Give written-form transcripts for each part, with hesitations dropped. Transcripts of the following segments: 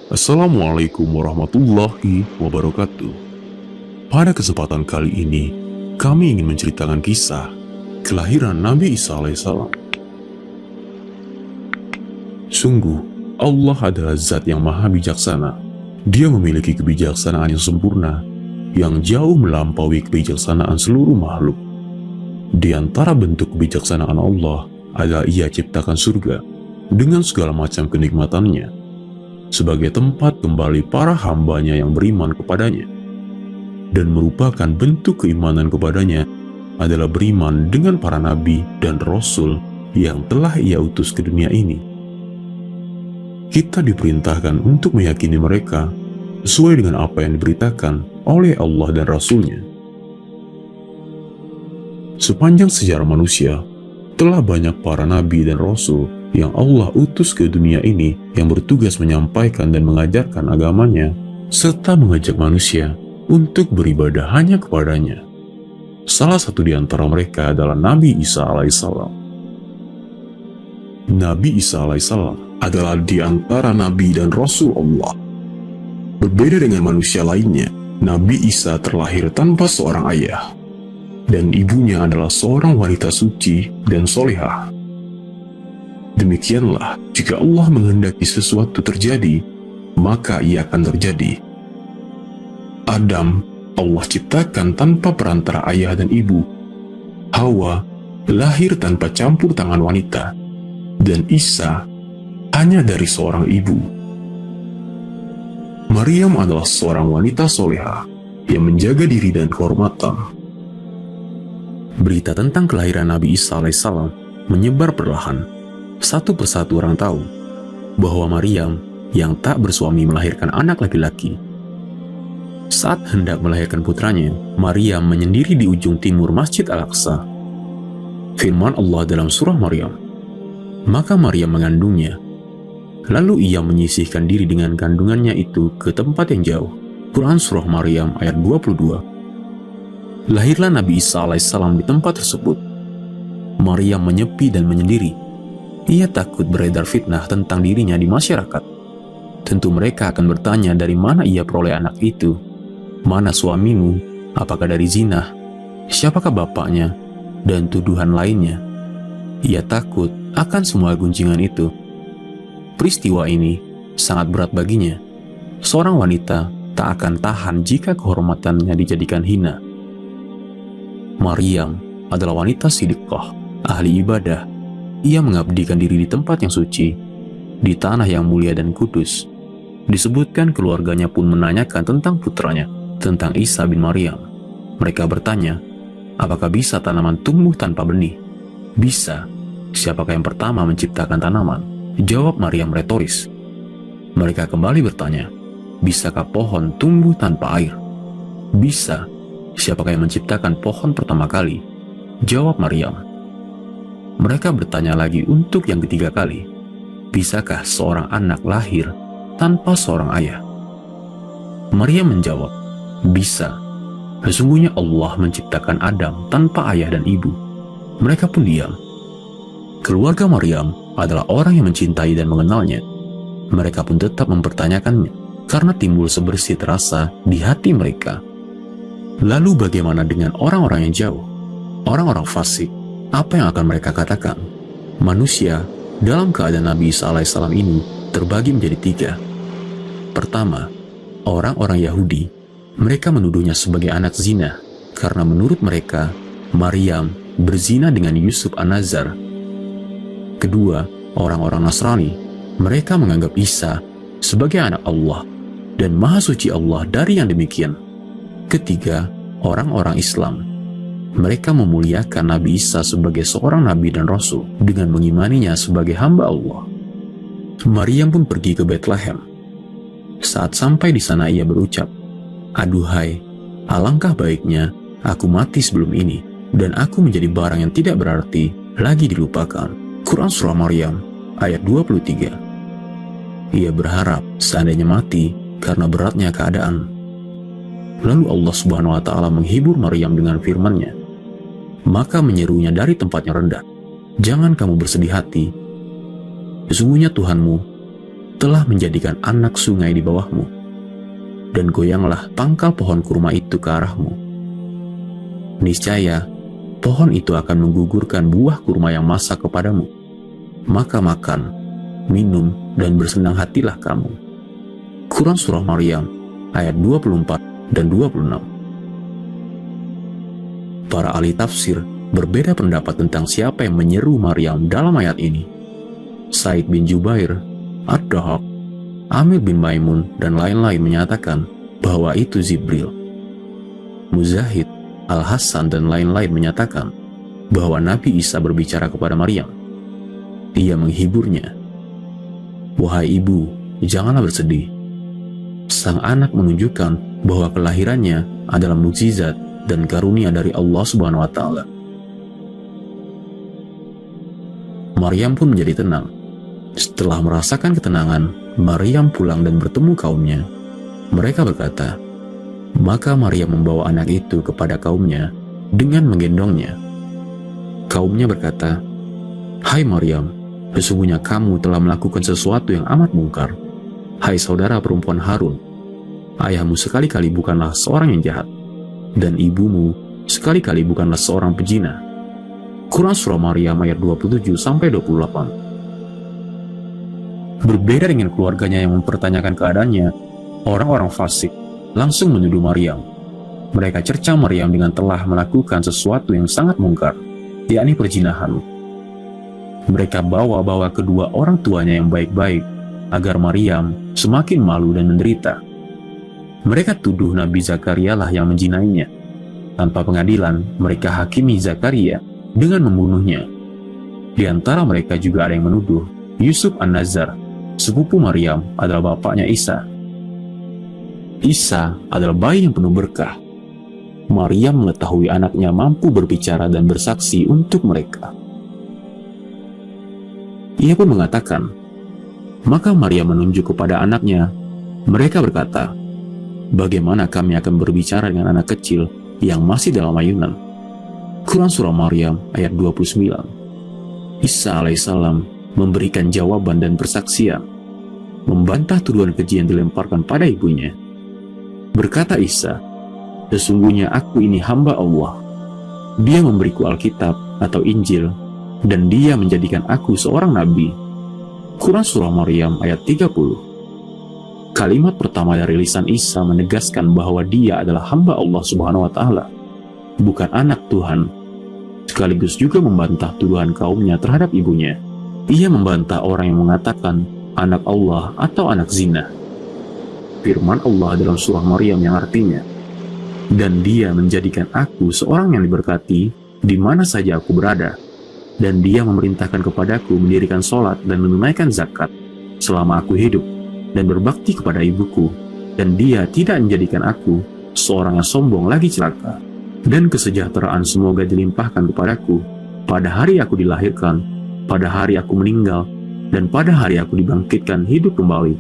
Assalamualaikum warahmatullahi wabarakatuh. Pada kesempatan kali ini, kami ingin menceritakan kisah kelahiran Nabi Isa alaihissalam. Sungguh, Allah adalah zat yang maha bijaksana. Dia memiliki kebijaksanaan yang sempurna, yang jauh melampaui kebijaksanaan seluruh makhluk. Di antara bentuk kebijaksanaan Allah adalah Ia ciptakan surga dengan segala macam kenikmatannya, sebagai tempat kembali para hambanya yang beriman kepadanya. Dan merupakan bentuk keimanan kepadanya adalah beriman dengan para nabi dan rasul yang telah Ia utus ke dunia ini. Kita diperintahkan untuk meyakini mereka sesuai dengan apa yang diberitakan oleh Allah dan Rasul-Nya. Sepanjang sejarah manusia, telah banyak para nabi dan rasul yang Allah utus ke dunia ini yang bertugas menyampaikan dan mengajarkan agamanya, serta mengajak manusia untuk beribadah hanya kepadanya. Salah satu di antara mereka adalah Nabi Isa alaihissalam. Nabi Isa alaihissalam adalah di antara nabi dan rasul Allah. Berbeda dengan manusia lainnya, Nabi Isa terlahir tanpa seorang ayah, dan ibunya adalah seorang wanita suci dan solehah. Demikianlah, jika Allah menghendaki sesuatu terjadi, maka ia akan terjadi. Adam, Allah ciptakan tanpa perantara ayah dan ibu. Hawa lahir tanpa campur tangan wanita, dan Isa hanya dari seorang ibu. Maryam adalah seorang wanita solehah yang menjaga diri dan kehormatan. Berita tentang kelahiran Nabi Isa alaihissalam menyebar perlahan. Satu persatu orang tahu bahwa Maryam yang tak bersuami melahirkan anak laki-laki. Saat hendak melahirkan putranya, Maryam menyendiri di ujung timur Masjid Al-Aqsa. Firman Allah dalam surah Maryam, maka Maryam mengandungnya. Lalu ia menyisihkan diri dengan kandungannya itu ke tempat yang jauh. Quran surah Maryam ayat 22. Lahirlah Nabi Isa alaihissalam di tempat tersebut. Maryam menyepi dan menyendiri. Ia takut beredar fitnah tentang dirinya di masyarakat. Tentu mereka akan bertanya dari mana ia peroleh anak itu. Mana suamimu? Apakah dari zina? Siapakah bapaknya? Dan tuduhan lainnya. Ia takut akan semua gunjingan itu. Peristiwa ini sangat berat baginya. Seorang wanita tak akan tahan jika kehormatannya dijadikan hina. Maryam adalah wanita siddiqah, ahli ibadah. Ia mengabdikan diri di tempat yang suci, di tanah yang mulia dan kudus. Disebutkan keluarganya pun menanyakan tentang putranya, tentang Isa bin Maryam. Mereka bertanya, apakah bisa tanaman tumbuh tanpa benih? Bisa. Siapakah yang pertama menciptakan tanaman? Jawab Maryam retoris. Mereka kembali bertanya, bisakah pohon tumbuh tanpa air? Bisa. Siapakah yang menciptakan pohon pertama kali? Jawab Maryam. Mereka bertanya lagi untuk yang ketiga kali, bisakah seorang anak lahir tanpa seorang ayah? Maryam menjawab, bisa. Sesungguhnya Allah menciptakan Adam tanpa ayah dan ibu. Mereka pun diam. Keluarga Maryam adalah orang yang mencintai dan mengenalnya. Mereka pun tetap mempertanyakannya, karena timbul sebersih terasa di hati mereka. Lalu bagaimana dengan orang-orang yang jauh? Orang-orang fasik, apa yang akan mereka katakan? Manusia dalam keadaan Nabi Isa alaihissalam ini terbagi menjadi tiga. Pertama, orang-orang Yahudi. Mereka menuduhnya sebagai anak zina, karena menurut mereka, Maryam berzina dengan Yusuf An-Nazar. Kedua, orang-orang Nasrani. Mereka menganggap Isa sebagai anak Allah, dan maha suci Allah dari yang demikian. Ketiga, orang-orang Islam. Mereka memuliakan Nabi Isa sebagai seorang nabi dan rasul dengan mengimaninya sebagai hamba Allah. Maryam pun pergi ke Bethlehem. Saat sampai di sana ia berucap, aduhai, alangkah baiknya aku mati sebelum ini dan aku menjadi barang yang tidak berarti lagi dilupakan. Quran surah Maryam ayat 23. Ia berharap seandainya mati karena beratnya keadaan. Lalu Allah Subhanahu wa Ta'ala menghibur Maryam dengan firman-Nya, maka menyerunya dari tempat yang rendah, jangan kamu bersedih hati. Sesungguhnya Tuhanmu telah menjadikan anak sungai di bawahmu, dan goyanglah pangkal pohon kurma itu ke arahmu. Niscaya, pohon itu akan menggugurkan buah kurma yang masak kepadamu. Maka makan, minum, dan bersenang hatilah kamu. Quran Surah Maryam, ayat 24 dan 26. Para ahli tafsir berbeda pendapat tentang siapa yang menyeru Maryam dalam ayat ini. Said bin Jubair, Ad-Dahaq, Amir bin Maimun, dan lain-lain menyatakan bahwa itu Jibril. Mujahid, Al-Hasan, dan lain-lain menyatakan bahwa Nabi Isa berbicara kepada Maryam. Ia menghiburnya. Wahai ibu, janganlah bersedih. Sang anak menunjukkan bahwa kelahirannya adalah mukjizat dan karunia dari Allah Subhanahu wa Ta'ala. Maryam pun menjadi tenang. Setelah merasakan ketenangan, Maryam pulang dan bertemu kaumnya. Mereka berkata, maka Maryam membawa anak itu kepada kaumnya dengan menggendongnya. Kaumnya berkata, hai Maryam, sesungguhnya kamu telah melakukan sesuatu yang amat mungkar. Hai saudara perempuan Harun, ayahmu sekali-kali bukanlah seorang yang jahat, dan ibumu sekali-kali bukanlah seorang pezina. Quran Surah Maryam ayat 27-28. Berbeda dengan keluarganya yang mempertanyakan keadaannya, orang-orang fasik langsung menuduh Maryam. Mereka cerca Maryam dengan telah melakukan sesuatu yang sangat mungkar, yakni perzinahan. Mereka bawa-bawa kedua orang tuanya yang baik-baik agar Maryam semakin malu dan menderita. Mereka tuduh Nabi Zakaria lah yang menzinainya. Tanpa pengadilan, mereka hakimi Zakaria dengan membunuhnya. Di antara mereka juga ada yang menuduh Yusuf An-Nazar, sepupu Maryam, adalah bapaknya Isa. Isa adalah bayi yang penuh berkah. Maryam mengetahui anaknya mampu berbicara dan bersaksi untuk mereka. Ia pun mengatakan, maka Maryam menunjuk kepada anaknya. Mereka berkata, bagaimana kami akan berbicara dengan anak kecil yang masih dalam ayunan? Quran Surah Maryam ayat 29. Isa alaihissalam memberikan jawaban dan persaksian, membantah tuduhan keji yang dilemparkan pada ibunya. Berkata Isa, sesungguhnya aku ini hamba Allah. Dia memberiku Alkitab atau Injil, dan dia menjadikan aku seorang nabi. Quran Surah Maryam ayat 30. Kalimat pertama dari lisan Isa menegaskan bahwa dia adalah hamba Allah Subhanahu wa Ta'ala, bukan anak Tuhan, sekaligus juga membantah tuduhan kaumnya terhadap ibunya. Ia membantah orang yang mengatakan anak Allah atau anak zina. Firman Allah dalam surah Maryam yang artinya, dan dia menjadikan aku seorang yang diberkati di mana saja aku berada, dan dia memerintahkan kepadaku mendirikan sholat dan menunaikan zakat selama aku hidup, dan berbakti kepada ibuku, dan dia tidak menjadikan aku seorang yang sombong lagi celaka. Dan kesejahteraan semoga dilimpahkan kepadaku pada hari aku dilahirkan, pada hari aku meninggal, dan pada hari aku dibangkitkan hidup kembali.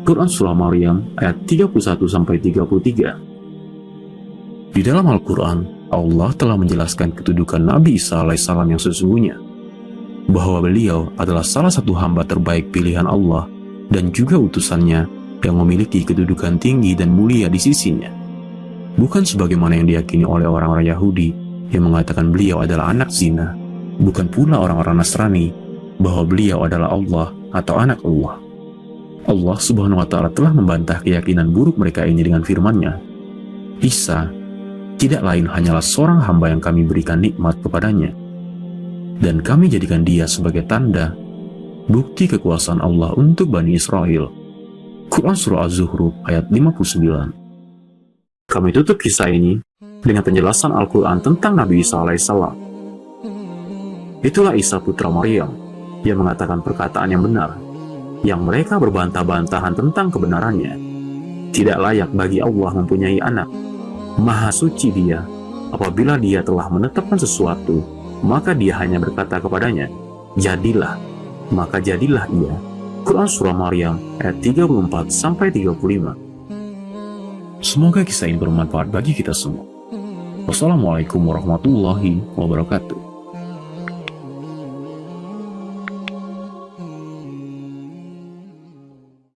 Quran Surah Maryam ayat 31-33. Di dalam Al-Quran, Allah telah menjelaskan kedudukan Nabi Isa alaihissalam yang sesungguhnya, bahwa beliau adalah salah satu hamba terbaik pilihan Allah dan juga utusannya yang memiliki kedudukan tinggi dan mulia di sisinya. Bukan sebagaimana yang diyakini oleh orang-orang Yahudi yang mengatakan beliau adalah anak zina, bukan pula orang-orang Nasrani bahwa beliau adalah Allah atau anak Allah. Allah Subhanahu wa Ta'ala telah membantah keyakinan buruk mereka ini dengan firman-Nya. Isa tidak lain hanyalah seorang hamba yang kami berikan nikmat kepadanya, dan kami jadikan dia sebagai tanda, bukti kekuasaan Allah untuk Bani Israel. Quran Surah Az-Zukhruf ayat 59. Kami tutup kisah ini dengan penjelasan Al-Quran tentang Nabi Isa alaihissalam. Itulah Isa putra Maryam yang mengatakan perkataan yang benar, yang mereka berbantah-bantahan tentang kebenarannya. Tidak layak bagi Allah mempunyai anak. Maha suci Dia. Apabila Dia telah menetapkan sesuatu, maka Dia hanya berkata kepadanya, jadilah, maka jadilah ia. Quran Surah Maryam ayat 34-35. Semoga kisah ini bermanfaat bagi kita semua. Wassalamualaikum warahmatullahi wabarakatuh.